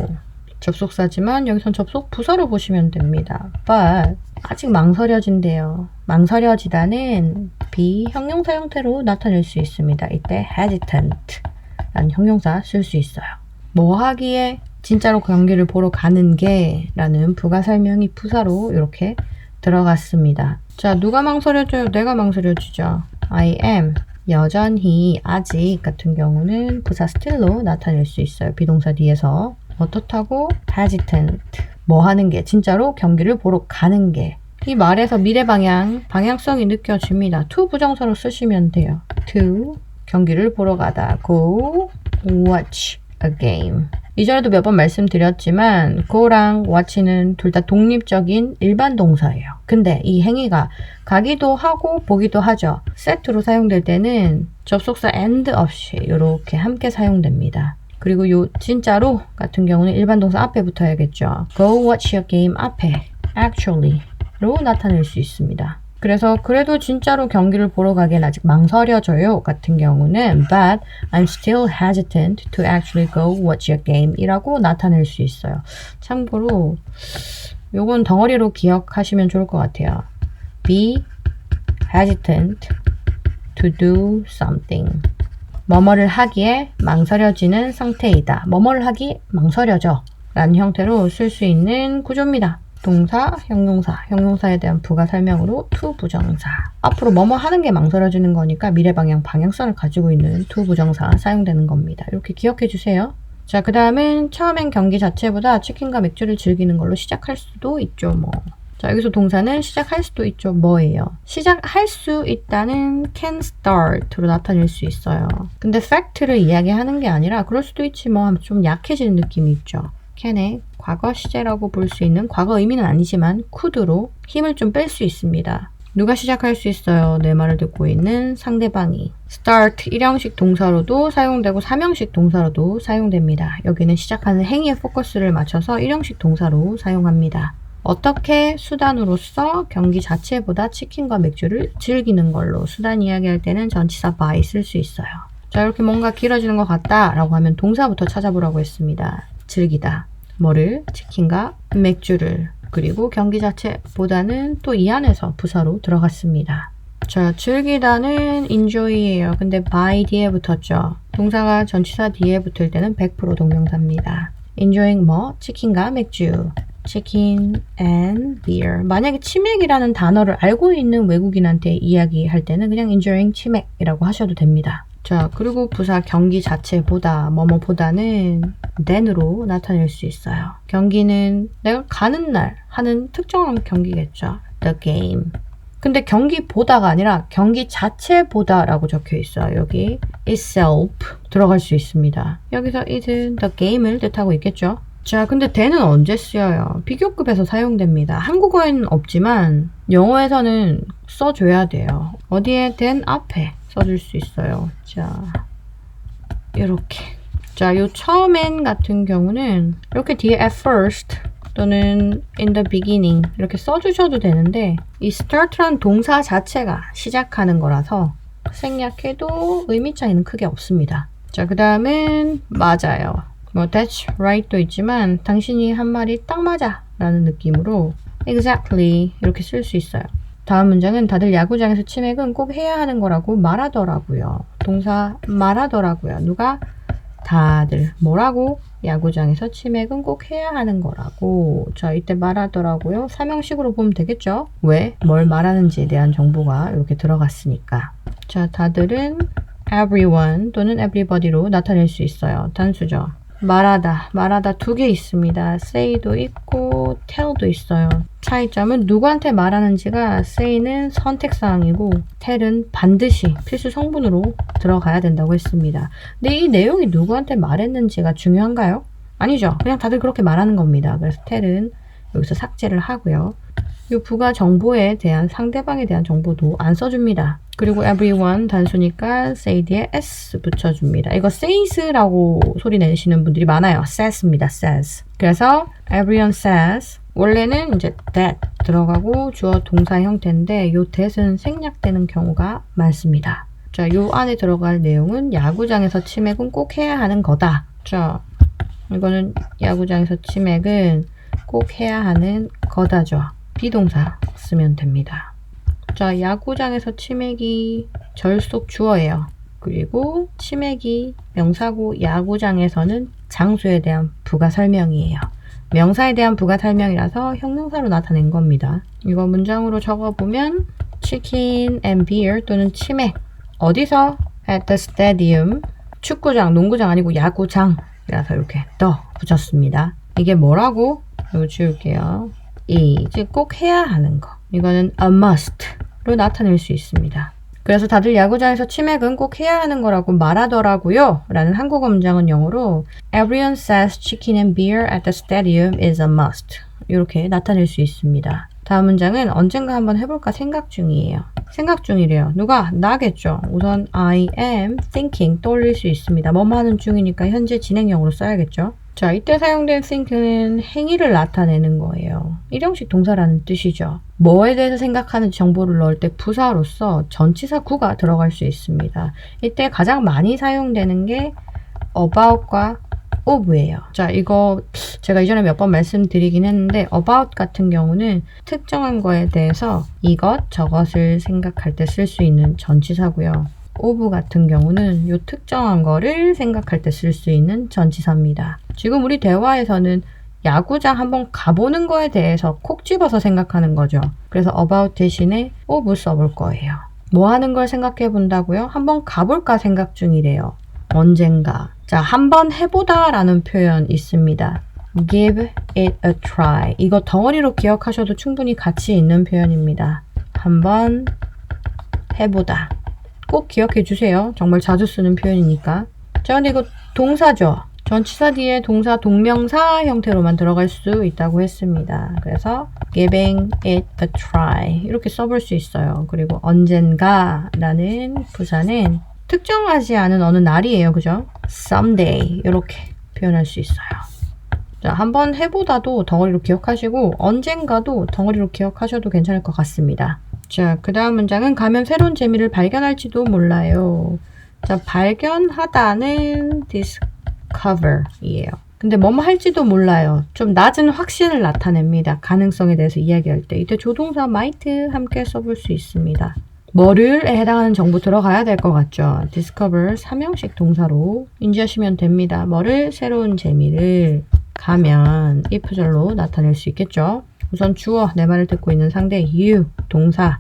접속사지만 여기선 접속 부사로 보시면 됩니다. But 아직 망설여진대요. 망설여지다는 비형용사 형태로 나타낼 수 있습니다. 이때 hesitant 라는 형용사 쓸 수 있어요. 뭐 하기에 진짜로 경기를 보러 가는 게 라는 부가 설명이 부사로 이렇게 들어갔습니다. 자, 누가 망설여져요? 내가 망설여지죠. I am 여전히 아직 같은 경우는 부사 still로 나타낼 수 있어요. 비동사 뒤에서 어떻다고? hesitant 뭐 하는 게 진짜로 경기를 보러 가는 게 이 말에서 미래 방향성이 느껴집니다. to 부정사로 쓰시면 돼요. to 경기를 보러 가다 go watch a game 이전에도 몇 번 말씀드렸지만 go랑 watch는 둘 다 독립적인 일반 동사예요. 근데 이 행위가 가기도 하고 보기도 하죠. set로 사용될 때는 접속사 and 없이 이렇게 함께 사용됩니다. 그리고 요 진짜로 같은 경우는 일반 동사 앞에 붙어야겠죠. go watch a game 앞에 actually 로 나타낼 수 있습니다. 그래서 그래도 진짜로 경기를 보러 가기엔 아직 망설여져요 같은 경우는 but I'm still hesitant to actually go watch a game 이라고 나타낼 수 있어요. 참고로 요건 덩어리로 기억하시면 좋을 것 같아요. be hesitant to do something 뭐뭐를 하기에 망설여지는 상태이다. 뭐뭐를 하기 망설여져 라는 형태로 쓸 수 있는 구조입니다. 동사, 형용사에 대한 부가 설명으로 to 부정사. 앞으로 뭐뭐 하는 게 망설여지는 거니까 미래 방향성을 가지고 있는 to 부정사 사용되는 겁니다. 이렇게 기억해 주세요. 자, 그 다음은 처음엔 경기 자체보다 치킨과 맥주를 즐기는 걸로 시작할 수도 있죠, 뭐. 자, 여기서 동사는 시작할 수도 있죠, 뭐예요? 시작할 수 있다는 can start로 나타낼 수 있어요. 근데 fact를 이야기하는 게 아니라 그럴 수도 있지 뭐 좀 약해지는 느낌이 있죠. can의 과거 시제라고 볼 수 있는 과거 의미는 아니지만 could로 힘을 좀 뺄 수 있습니다. 누가 시작할 수 있어요? 내 말을 듣고 있는 상대방이. start 1형식 동사로도 사용되고 3형식 동사로도 사용됩니다. 여기는 시작하는 행위에 포커스를 맞춰서 1형식 동사로 사용합니다. 어떻게 수단으로서 경기 자체보다 치킨과 맥주를 즐기는 걸로 수단 이야기할 때는 전치사 by 쓸 수 있어요. 자, 이렇게 뭔가 길어지는 것 같다 라고 하면 동사부터 찾아보라고 했습니다. 즐기다. 뭐를? 치킨과 맥주를. 그리고 경기 자체보다는 또 이 안에서 부사로 들어갔습니다. 자, 즐기다는 enjoy예요. 근데 by 뒤에 붙었죠. 동사가 전치사 뒤에 붙을 때는 100% 동명사입니다. enjoying 뭐? 치킨과 맥주. chicken and beer. 만약에 치맥이라는 단어를 알고 있는 외국인한테 이야기할 때는 그냥 enjoying 치맥이라고 하셔도 됩니다. 자, 그리고 부사 경기 자체보다 뭐뭐보다는 than으로 나타낼 수 있어요. 경기는 내가 가는 날 하는 특정한 경기겠죠. the game. 근데 경기보다가 아니라 경기 자체보다라고 적혀 있어요. 여기 itself 들어갈 수 있습니다. 여기서 it은 the game을 뜻하고 있겠죠. 자, 근데 then은 언제 쓰여요? 비교급에서 사용됩니다. 한국어에는 없지만 영어에서는 써줘야 돼요. 어디에? then 앞에 써줄 수 있어요. 자, 이렇게. 자, 요 처음엔 같은 경우는 이렇게 뒤에 at first 또는 in the beginning 이렇게 써주셔도 되는데 이 start란 동사 자체가 시작하는 거라서 생략해도 의미 차이는 크게 없습니다. 자, 그 다음은 맞아요. 뭐 that's right도 있지만 당신이 한 말이 딱 맞아 라는 느낌으로 exactly 이렇게 쓸 수 있어요. 다음 문장은 다들 야구장에서 치맥은 꼭 해야 하는 거라고 말하더라고요. 동사 말하더라고요. 누가? 다들. 뭐라고? 야구장에서 치맥은 꼭 해야 하는 거라고. 자, 이때 말하더라고요. 3형식으로 보면 되겠죠? 왜? 뭘 말하는지에 대한 정보가 이렇게 들어갔으니까. 자, 다들은 everyone 또는 everybody로 나타낼 수 있어요. 단수죠. 말하다 두 개 있습니다. say도 있고 tell도 있어요. 차이점은 누구한테 말하는지가 say는 선택사항이고 tell은 반드시 필수 성분으로 들어가야 된다고 했습니다. 근데 이 내용이 누구한테 말했는지가 중요한가요? 아니죠. 그냥 다들 그렇게 말하는 겁니다. 그래서 tell은 여기서 삭제를 하고요. 이 부가 정보에 대한 상대방에 대한 정보도 안 써줍니다. 그리고 everyone 단수니까 say 뒤에 s 붙여줍니다. 이거 says라고 소리 내시는 분들이 많아요. says입니다. says. 그래서 everyone says 원래는 이제 that 들어가고 주어 동사 형태인데 이 that은 생략되는 경우가 많습니다. 자, 요 안에 들어갈 내용은 야구장에서 치맥은 꼭 해야 하는 거다. 자, 이거는 야구장에서 치맥은 꼭 해야 하는 거다죠. 비동사 쓰면 됩니다. 자, 야구장에서 치맥이 절속 주어예요. 그리고 치맥이 명사고 야구장에서는 장소에 대한 부가 설명이에요. 명사에 대한 부가 설명이라서 형용사로 나타낸 겁니다. 이거 문장으로 적어보면 chicken and beer 또는 치맥 어디서? at the stadium 축구장, 농구장 아니고 야구장이라서 이렇게 더 붙였습니다. 이게 뭐라고? 이거 지울게요. 이제 꼭 해야 하는 거. 이거는 a must로 나타낼 수 있습니다. 그래서 다들 야구장에서 치맥은 꼭 해야 하는 거라고 말하더라고요. 라는 한국어 문장은 영어로 Everyone says chicken and beer at the stadium is a must. 이렇게 나타낼 수 있습니다. 다음 문장은 언젠가 한번 해볼까 생각 중이에요. 생각 중이래요. 누가? 나겠죠. 우선 I am thinking 떠올릴 수 있습니다. 뭐뭐 하는 중이니까 현재 진행형으로 써야겠죠. 자, 이때 사용된 think는 행위를 나타내는 거예요. 일형식 동사라는 뜻이죠. 뭐에 대해서 생각하는지 정보를 넣을 때 부사로서 전치사 구가 들어갈 수 있습니다. 이때 가장 많이 사용되는 게 about과 of예요. 자, 이거 제가 이전에 몇 번 말씀드리긴 했는데 about 같은 경우는 특정한 거에 대해서 이것, 저것을 생각할 때 쓸 수 있는 전치사고요. of 같은 경우는 이 특정한 거를 생각할 때 쓸 수 있는 전치사입니다. 지금 우리 대화에서는 야구장 한번 가보는 거에 대해서 콕 집어서 생각하는 거죠. 그래서 about 대신에 of 써볼 거예요. 뭐 하는 걸 생각해 본다고요? 한번 가볼까 생각 중이래요. 언젠가. 자, 한번 해보다 라는 표현 있습니다. give it a try. 이거 덩어리로 기억하셔도 충분히 가치 있는 표현입니다. 한번 해보다. 꼭 기억해 주세요. 정말 자주 쓰는 표현이니까. 자, 근데 이거 동사죠. 전치사 뒤에 동사 동명사 형태로만 들어갈 수 있다고 했습니다. 그래서 giving it a try 이렇게 써볼 수 있어요. 그리고 언젠가 라는 부사는 특정하지 않은 어느 날이에요. 그죠? someday 이렇게 표현할 수 있어요. 자, 한번 해보다도 덩어리로 기억하시고 언젠가도 덩어리로 기억하셔도 괜찮을 것 같습니다. 자, 그 다음 문장은 가면 새로운 재미를 발견할지도 몰라요. 자, 발견하다는 discover이에요. 근데 뭐뭐 할지도 몰라요. 좀 낮은 확신을 나타냅니다. 가능성에 대해서 이야기할 때. 이때 조동사 might 함께 써볼 수 있습니다. 뭐를에 해당하는 정보 들어가야 될 것 같죠. discover 3형식 동사로 인지하시면 됩니다. 뭐를? 새로운 재미를 가면 if절로 나타낼 수 있겠죠. 우선 주어, 내 말을 듣고 있는 상대 you, 동사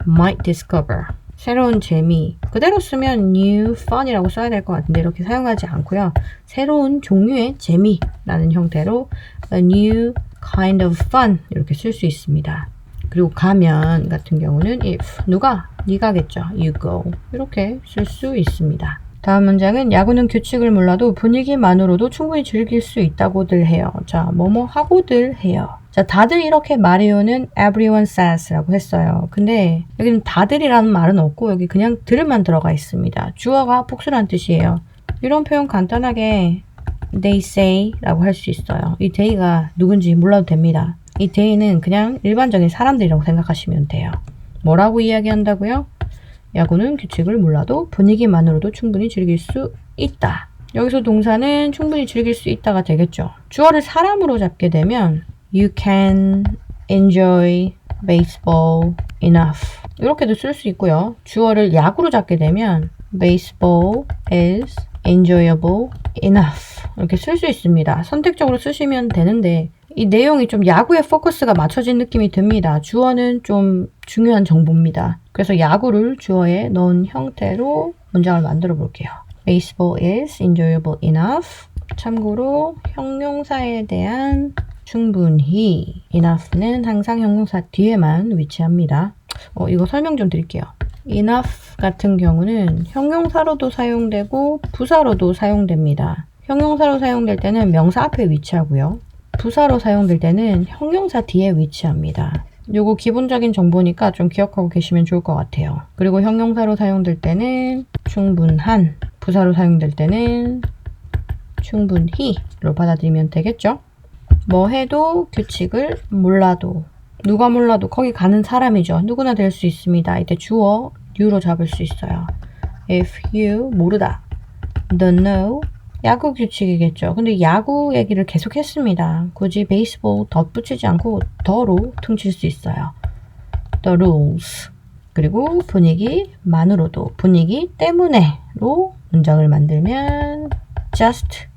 might discover 새로운 재미 그대로 쓰면 new fun이라고 써야 될 것 같은데 이렇게 사용하지 않고요. 새로운 종류의 재미라는 형태로 a new kind of fun 이렇게 쓸 수 있습니다. 그리고 가면 같은 경우는 if 누가? 네가겠죠. you go 이렇게 쓸 수 있습니다. 다음 문장은 야구는 규칙을 몰라도 분위기만으로도 충분히 즐길 수 있다고들 해요. 자, 뭐뭐 하고들 해요. 자, 다들 이렇게 말해요는 everyone says 라고 했어요. 근데 여기는 다들이라는 말은 없고 여기 그냥 들만 들어가 있습니다. 주어가 복수란 뜻이에요. 이런 표현 간단하게 they say 라고 할 수 있어요. 이 they가 누군지 몰라도 됩니다. 이 they는 그냥 일반적인 사람들이라고 생각하시면 돼요. 뭐라고 이야기한다고요? 야구는 규칙을 몰라도 분위기만으로도 충분히 즐길 수 있다. 여기서 동사는 충분히 즐길 수 있다가 되겠죠. 주어를 사람으로 잡게 되면 You can enjoy baseball enough 이렇게도 쓸 수 있고요. 주어를 야구로 잡게 되면 Baseball is enjoyable enough 이렇게 쓸 수 있습니다. 선택적으로 쓰시면 되는데 이 내용이 좀 야구에 포커스가 맞춰진 느낌이 듭니다. 주어는 좀 중요한 정보입니다. 그래서 야구를 주어에 넣은 형태로 문장을 만들어 볼게요. Baseball is enjoyable enough. 참고로 형용사에 대한 충분히 enough는 항상 형용사 뒤에만 위치합니다. 이거 설명 좀 드릴게요. enough 같은 경우는 형용사로도 사용되고 부사로도 사용됩니다. 형용사로 사용될 때는 명사 앞에 위치하고요. 부사로 사용될 때는 형용사 뒤에 위치합니다. 요거 기본적인 정보니까 좀 기억하고 계시면 좋을 것 같아요. 그리고 형용사로 사용될 때는 충분한, 부사로 사용될 때는 충분히로 받아들이면 되겠죠? 뭐 해도 규칙을 몰라도, 누가 몰라도 거기 가는 사람이죠. 누구나 될 수 있습니다. 이때 주어 you로 잡을 수 있어요. If you 모르다, don't know, 야구 규칙이겠죠. 근데 야구 얘기를 계속 했습니다. 굳이 베이스볼 덧붙이지 않고 더로 퉁칠 수 있어요. The rules. 그리고 분위기만으로도, 분위기 때문에로 문장을 만들면 just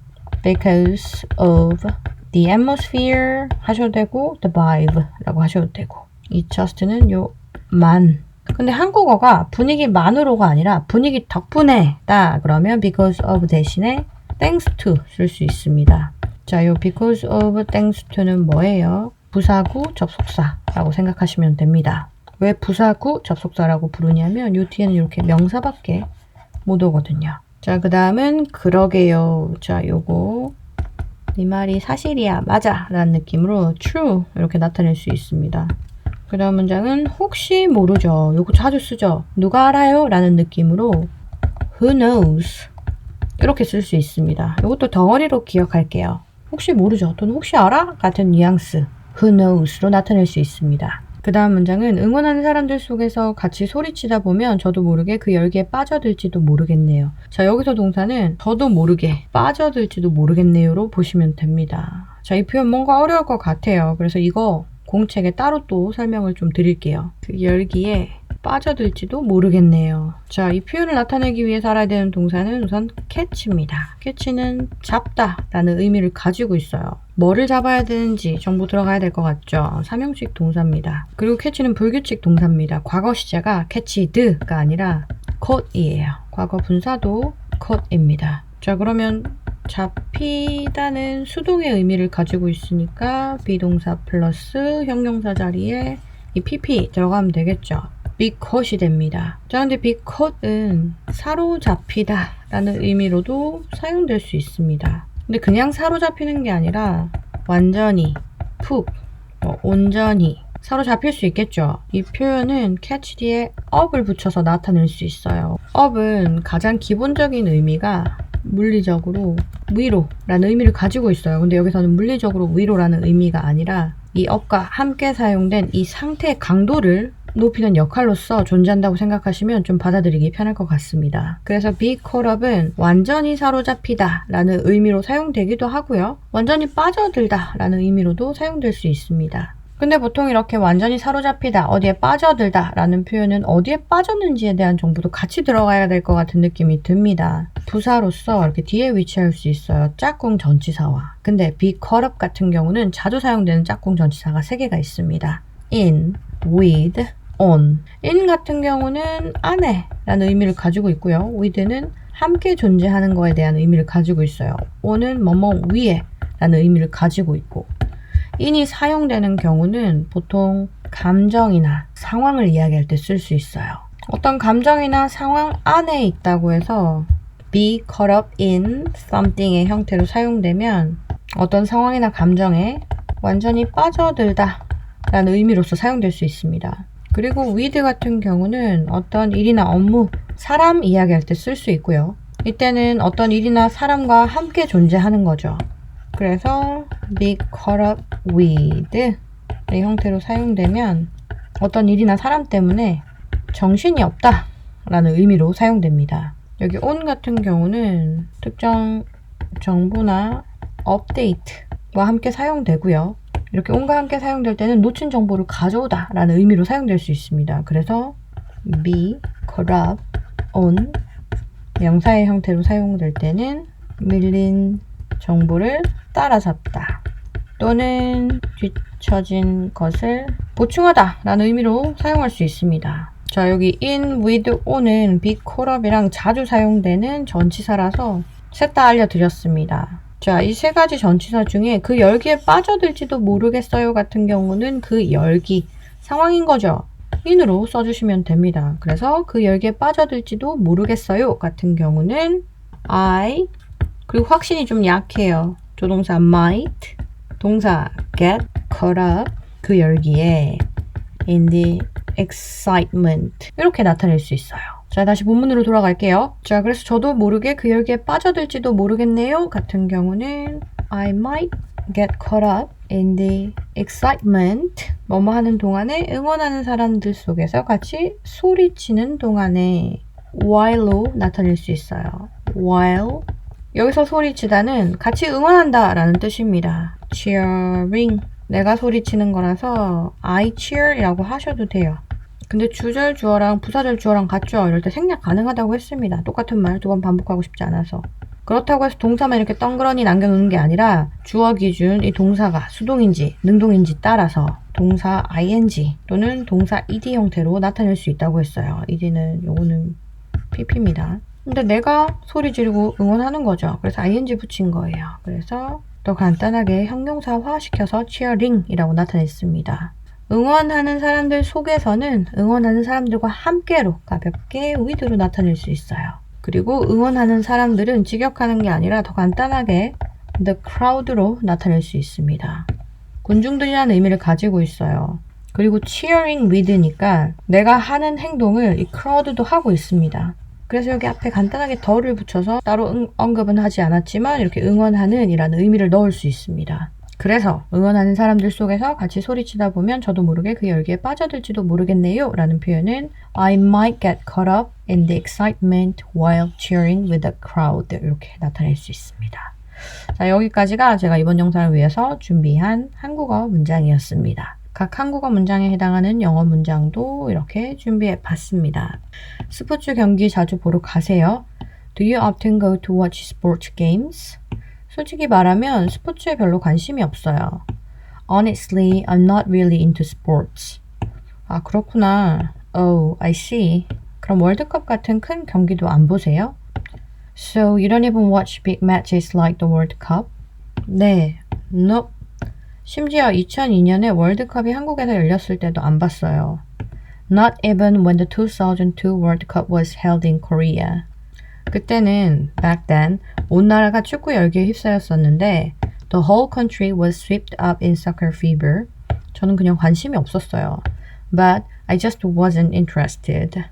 because of the atmosphere 하셔도 되고 the vibe 라고 하셔도 되고, 이 just는 요 만. 근데 한국어가 분위기만으로가 아니라 분위기 덕분에 다 그러면 because of 대신에 thanks to 쓸 수 있습니다. 자, 요 because of thanks to는 뭐예요? 부사구 접속사라고 생각하시면 됩니다. 왜 부사구 접속사라고 부르냐면 요 뒤에는 이렇게 명사밖에 못 오거든요. 자, 그 다음은 그러게요. 자, 요거 네 말이 사실이야, 맞아 라는 느낌으로 true 이렇게 나타낼 수 있습니다. 그 다음 문장은 혹시 모르죠. 요거 자주 쓰죠. 누가 알아요? 라는 느낌으로 who knows 이렇게 쓸 수 있습니다. 이것도 덩어리로 기억할게요. 혹시 모르죠. 또는 혹시 알아? 같은 뉘앙스 who knows로 나타낼 수 있습니다. 그 다음 문장은 응원하는 사람들 속에서 같이 소리치다 보면 저도 모르게 그 열기에 빠져들지도 모르겠네요. 자, 여기서 동사는 저도 모르게 빠져들지도 모르겠네요로 보시면 됩니다. 자, 이 표현 뭔가 어려울 것 같아요. 그래서 이거 공책에 따로 또 설명을 좀 드릴게요. 그 열기에 빠져들지도 모르겠네요. 자, 이 표현을 나타내기 위해 살아야 되는 동사는 우선 catch입니다. catch는 잡다 라는 의미를 가지고 있어요. 뭐를 잡아야 되는지 정보 들어가야 될 것 같죠? 삼형식 동사입니다. 그리고 catch는 불규칙 동사입니다. 과거 시제가 catched가 아니라 caught이에요. 과거 분사도 caught입니다. 자, 그러면 잡히다는 수동의 의미를 가지고 있으니까 비동사 플러스 형용사 자리에 이 pp 들어가면 되겠죠. be caught이 됩니다. 자, 근데 be caught은 사로잡히다 라는 의미로도 사용될 수 있습니다. 근데 그냥 사로잡히는 게 아니라 완전히, 푹, 온전히 사로잡힐 수 있겠죠. 이 표현은 catch 뒤에 up을 붙여서 나타낼 수 있어요. up은 가장 기본적인 의미가 물리적으로 위로라는 의미를 가지고 있어요. 근데 여기서는 물리적으로 위로라는 의미가 아니라 이 up과 함께 사용된 이 상태의 강도를 높이는 역할로서 존재한다고 생각하시면 좀 받아들이기 편할 것 같습니다. 그래서 be caught up은 완전히 사로잡히다 라는 의미로 사용되기도 하고요. 완전히 빠져들다 라는 의미로도 사용될 수 있습니다. 근데 보통 이렇게 완전히 사로잡히다, 어디에 빠져들다 라는 표현은 어디에 빠졌는지에 대한 정보도 같이 들어가야 될 것 같은 느낌이 듭니다. 부사로서 이렇게 뒤에 위치할 수 있어요. 짝꿍 전치사와. 근데 be caught up 같은 경우는 자주 사용되는 짝꿍 전치사가 3개가 있습니다. in, with, on. in 같은 경우는 안에 라는 의미를 가지고 있고요. with는 함께 존재하는 거에 대한 의미를 가지고 있어요. on은 뭐뭐 위에 라는 의미를 가지고 있고, in이 사용되는 경우는 보통 감정이나 상황을 이야기할 때 쓸 수 있어요. 어떤 감정이나 상황 안에 있다고 해서 be caught up in something의 형태로 사용되면 어떤 상황이나 감정에 완전히 빠져들다 라는 의미로서 사용될 수 있습니다. 그리고 with 같은 경우는 어떤 일이나 업무, 사람 이야기할 때 쓸 수 있고요. 이때는 어떤 일이나 사람과 함께 존재하는 거죠. 그래서 be caught up with 이 형태로 사용되면 어떤 일이나 사람 때문에 정신이 없다 라는 의미로 사용됩니다. 여기 on 같은 경우는 특정 정보나 업데이트와 함께 사용되고요. 이렇게 on과 함께 사용될 때는 놓친 정보를 가져오다 라는 의미로 사용될 수 있습니다. 그래서 be caught up on 명사의 형태로 사용될 때는 밀린 정보를 따라잡다 또는 뒤처진 것을 보충하다 라는 의미로 사용할 수 있습니다. 자, 여기 in, with, on은 be caught up이랑 자주 사용되는 전치사라서 셋 다 알려드렸습니다. 자, 이 세 가지 전치사 중에 그 열기에 빠져들지도 모르겠어요 같은 경우는 그 열기, 상황인 거죠. in으로 써주시면 됩니다. 그래서 그 열기에 빠져들지도 모르겠어요 같은 경우는 I, 그리고 확신이 좀 약해요. 조동사 might, 동사 get caught up, 그 열기에 in the excitement 이렇게 나타낼 수 있어요. 자, 다시 본문으로 돌아갈게요. 자, 그래서 저도 모르게 그 열기에 빠져들지도 모르겠네요 같은 경우는 I might get caught up in the excitement 뭐뭐 하는 동안에 응원하는 사람들 속에서 같이 소리치는 동안에 while로 나타낼 수 있어요. while 여기서 소리치다는 같이 응원한다 라는 뜻입니다. cheering 내가 소리치는 거라서 I cheer 이라고 하셔도 돼요. 근데 주절 주어랑 부사절 주어랑 같죠? 이럴 때 생략 가능하다고 했습니다. 똑같은 말 두 번 반복하고 싶지 않아서. 그렇다고 해서 동사만 이렇게 덩그러니 남겨놓는 게 아니라 주어 기준 이 동사가 수동인지 능동인지 따라서 동사 ing 또는 동사 ed 형태로 나타낼 수 있다고 했어요. ed는 요거는 pp입니다. 근데 내가 소리 지르고 응원하는 거죠. 그래서 ing 붙인 거예요. 그래서 더 간단하게 형용사화 시켜서 cheering 이라고 나타냈습니다. 응원하는 사람들 속에서는 응원하는 사람들과 함께로 가볍게 with로 나타낼 수 있어요. 그리고 응원하는 사람들은 직역하는 게 아니라 더 간단하게 the crowd로 나타낼 수 있습니다. 군중들이라는 의미를 가지고 있어요. 그리고 cheering with니까 내가 하는 행동을 이 crowd도 하고 있습니다. 그래서 여기 앞에 간단하게 더를 붙여서 따로 언급은 하지 않았지만 이렇게 응원하는 이라는 의미를 넣을 수 있습니다. 그래서 응원하는 사람들 속에서 같이 소리치다 보면 저도 모르게 그 열기에 빠져들지도 모르겠네요 라는 표현은 I might get caught up in the excitement while cheering with the crowd 이렇게 나타낼 수 있습니다. 자, 여기까지가 제가 이번 영상을 위해서 준비한 한국어 문장이었습니다. 각 한국어 문장에 해당하는 영어 문장도 이렇게 준비해 봤습니다. 스포츠 경기 자주 보러 가세요? Do you often go to watch sports games? 솔직히 말하면 스포츠에 별로 관심이 없어요. Honestly, I'm not really into sports. 아, 그렇구나. Oh, I see. 그럼 월드컵 같은 큰 경기도 안 보세요? So, you don't even watch big matches like the World Cup? 네, nope. 심지어 2002년에 월드컵이 한국에서 열렸을 때도 안 봤어요. Not even when the 2002 World Cup was held in Korea. 그때는 back then 온 나라가 축구 열기에 휩싸였었는데 the whole country was swept up in soccer fever. 저는 그냥 관심이 없었어요. But I just wasn't interested.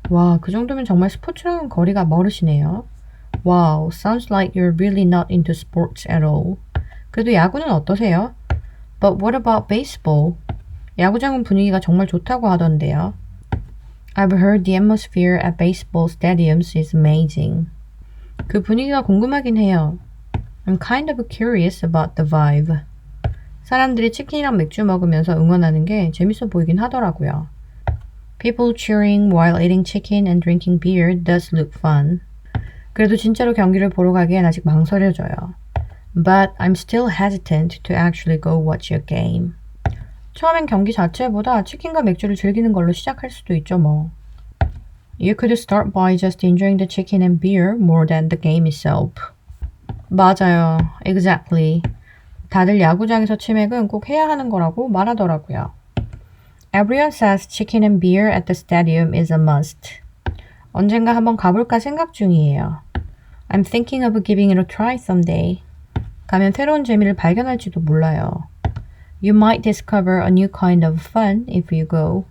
와, 그 정도면 정말 스포츠랑은 거리가 멀으시네요. Wow, sounds like you're really not into sports at all. 그래도 야구는 어떠세요? But what about baseball? 야구장은 분위기가 정말 좋다고 하던데요. I've heard the atmosphere at baseball stadiums is amazing. 그 분위기가 궁금하긴 해요. I'm kind of curious about the vibe. 사람들이 치킨이랑 맥주 먹으면서 응원하는 게 재밌어 보이긴 하더라고요. People cheering while eating chicken and drinking beer does look fun. 그래도 진짜로 경기를 보러 가기엔 아직 망설여져요. But I'm still hesitant to actually go watch a game. 처음엔 경기 자체보다 치킨과 맥주를 즐기는 걸로 시작할 수도 있죠 뭐. You could start by just enjoying the chicken and beer more than the game itself. 맞아요. Exactly. 다들 야구장에서 치맥은 꼭 해야 하는 거라고 말하더라고요. Everyone says chicken and beer at the stadium is a must. 언젠가 한번 가볼까 생각 중이에요. I'm thinking of giving it a try someday. 가면 새로운 재미를 발견할지도 몰라요. You might discover a new kind of fun if you go.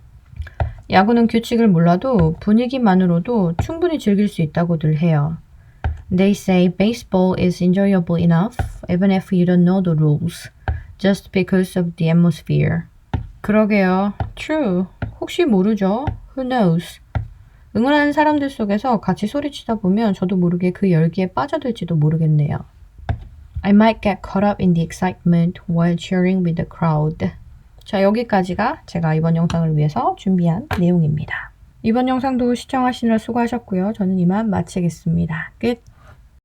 야구는 규칙을 몰라도 분위기만으로도 충분히 즐길 수 있다고들 해요. They say baseball is enjoyable enough even if you don't know the rules, just because of the atmosphere. 그러게요. True. 혹시 모르죠? Who knows? 응원하는 사람들 속에서 같이 소리치다 보면 저도 모르게 그 열기에 빠져들지도 모르겠네요. I might get caught up in the excitement while cheering with the crowd. 자, 여기까지가 제가 이번 영상을 위해서 준비한 내용입니다. 이번 영상도 시청하시느라 수고하셨고요. 저는 이만 마치겠습니다. 끝!